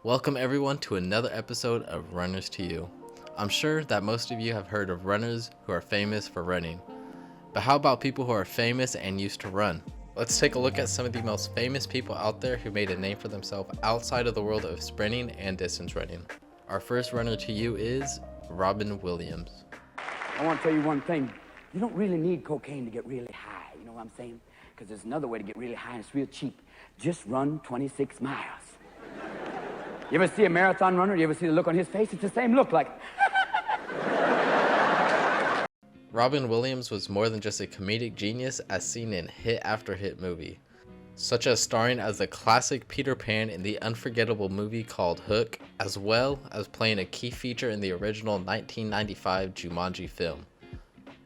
Welcome everyone to another episode of Runners to You. I'm sure that most of you have heard of runners who are famous for running. But how about people who are famous and used to run? Let's take a look at some of the most famous people out there who made a name for themselves outside of the world of sprinting and distance running. Our first runner to you is Robin Williams. I want to tell you one thing. You don't really need cocaine to get really high, you know what I'm saying? Because there's another way to get really high and it's real cheap. Just run 26 miles. You ever see a marathon runner? You ever see the look on his face? It's the same look, like... Robin Williams was more than just a comedic genius as seen in hit after hit movie, such as starring as the classic Peter Pan in the unforgettable movie called Hook, as well as playing a key feature in the original 1995 Jumanji film.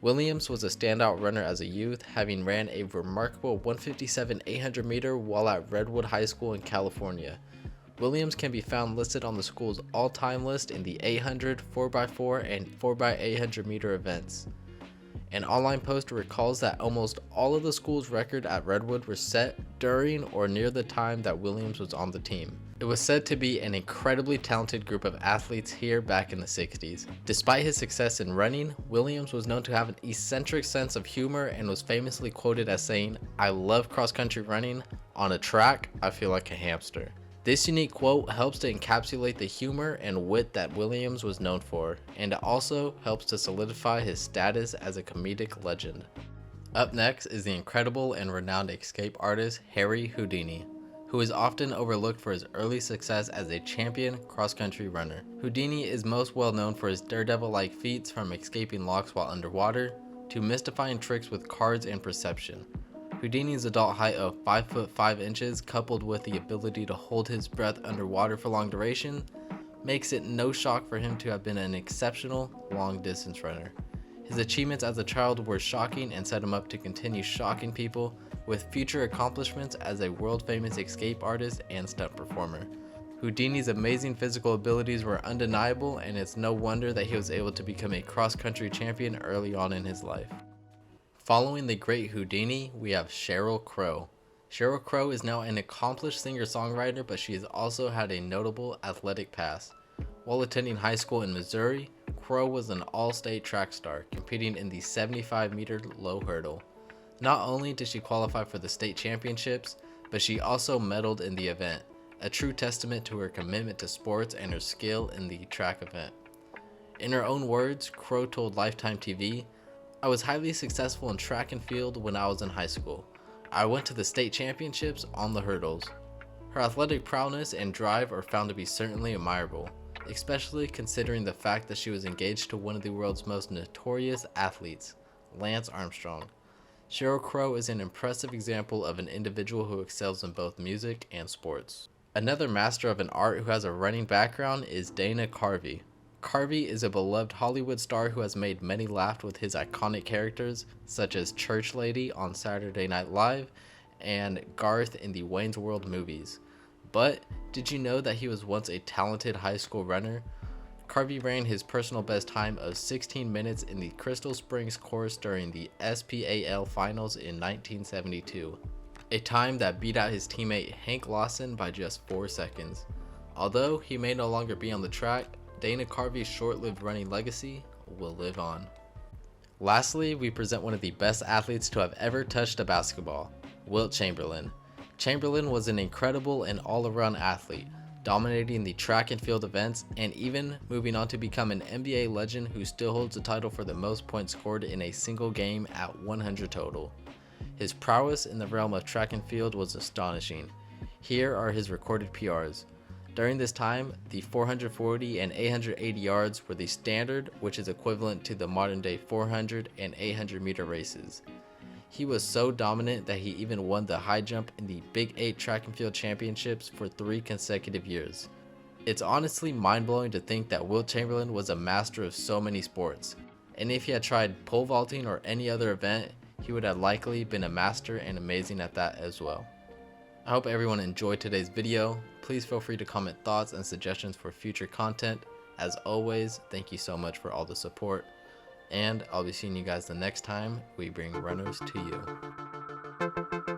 Williams was a standout runner as a youth, having ran a remarkable 157 800 meter while at Redwood High School in California. Williams can be found listed on the school's all-time list in the 800, 4x4, and 4x800 meter events. An online post recalls that almost all of the school's record at Redwood were set during or near the time that Williams was on the team. It was said to be an incredibly talented group of athletes here back in the 60s. Despite his success in running, Williams was known to have an eccentric sense of humor and was famously quoted as saying, "I love cross-country running. On a track, I feel like a hamster." This unique quote helps to encapsulate the humor and wit that Williams was known for, and it also helps to solidify his status as a comedic legend. Up next is the incredible and renowned escape artist Harry Houdini, who is often overlooked for his early success as a champion cross-country runner. Houdini is most well known for his daredevil-like feats, from escaping locks while underwater to mystifying tricks with cards and perception. Houdini's adult height of 5 foot 5 inches, coupled with the ability to hold his breath underwater for long duration, makes it no shock for him to have been an exceptional long distance runner. His achievements as a child were shocking and set him up to continue shocking people with future accomplishments as a world famous escape artist and stunt performer. Houdini's amazing physical abilities were undeniable, and it's no wonder that he was able to become a cross-country champion early on in his life. Following the great Houdini, we have Cheryl Crow. Cheryl Crow is now an accomplished singer-songwriter, but she has also had a notable athletic past. While attending high school in Missouri, Crow was an all-state track star, competing in the 75-meter low hurdle. Not only did she qualify for the state championships, but she also medaled in the event, a true testament to her commitment to sports and her skill in the track event. In her own words, Crow told Lifetime TV, "I was highly successful in track and field when I was in high school. I went to the state championships on the hurdles." Her athletic prowess and drive are found to be certainly admirable, especially considering the fact that she was engaged to one of the world's most notorious athletes, Lance Armstrong. Cheryl Crow is an impressive example of an individual who excels in both music and sports. Another master of an art who has a running background is Dana Carvey. Carvey is a beloved Hollywood star who has made many laugh with his iconic characters, such as Church Lady on Saturday Night Live and Garth in the Wayne's World movies. But did you know that he was once a talented high school runner? Carvey ran his personal best time of 16 minutes in the Crystal Springs course during the SPAL finals in 1972, a time that beat out his teammate Hank Lawson by just 4 seconds. Although he may no longer be on the track, Dana Carvey's short-lived running legacy will live on. Lastly, we present one of the best athletes to have ever touched a basketball, Wilt Chamberlain. Chamberlain was an incredible and all-around athlete, dominating the track and field events and even moving on to become an NBA legend who still holds the title for the most points scored in a single game at 100 total. His prowess in the realm of track and field was astonishing. Here are his recorded PRs. During this time, the 440 and 880 yards were the standard, which is equivalent to the modern day 400 and 800 meter races. He was so dominant that he even won the high jump in the Big 8 track and field championships for 3 consecutive years. It's honestly mind-blowing to think that Wilt Chamberlain was a master of so many sports, and if he had tried pole vaulting or any other event, he would have likely been a master and amazing at that as well. I hope everyone enjoyed today's video. Please feel free to comment thoughts and suggestions for future content. As always, thank you so much for all the support, and I'll be seeing you guys the next time we bring runners to you.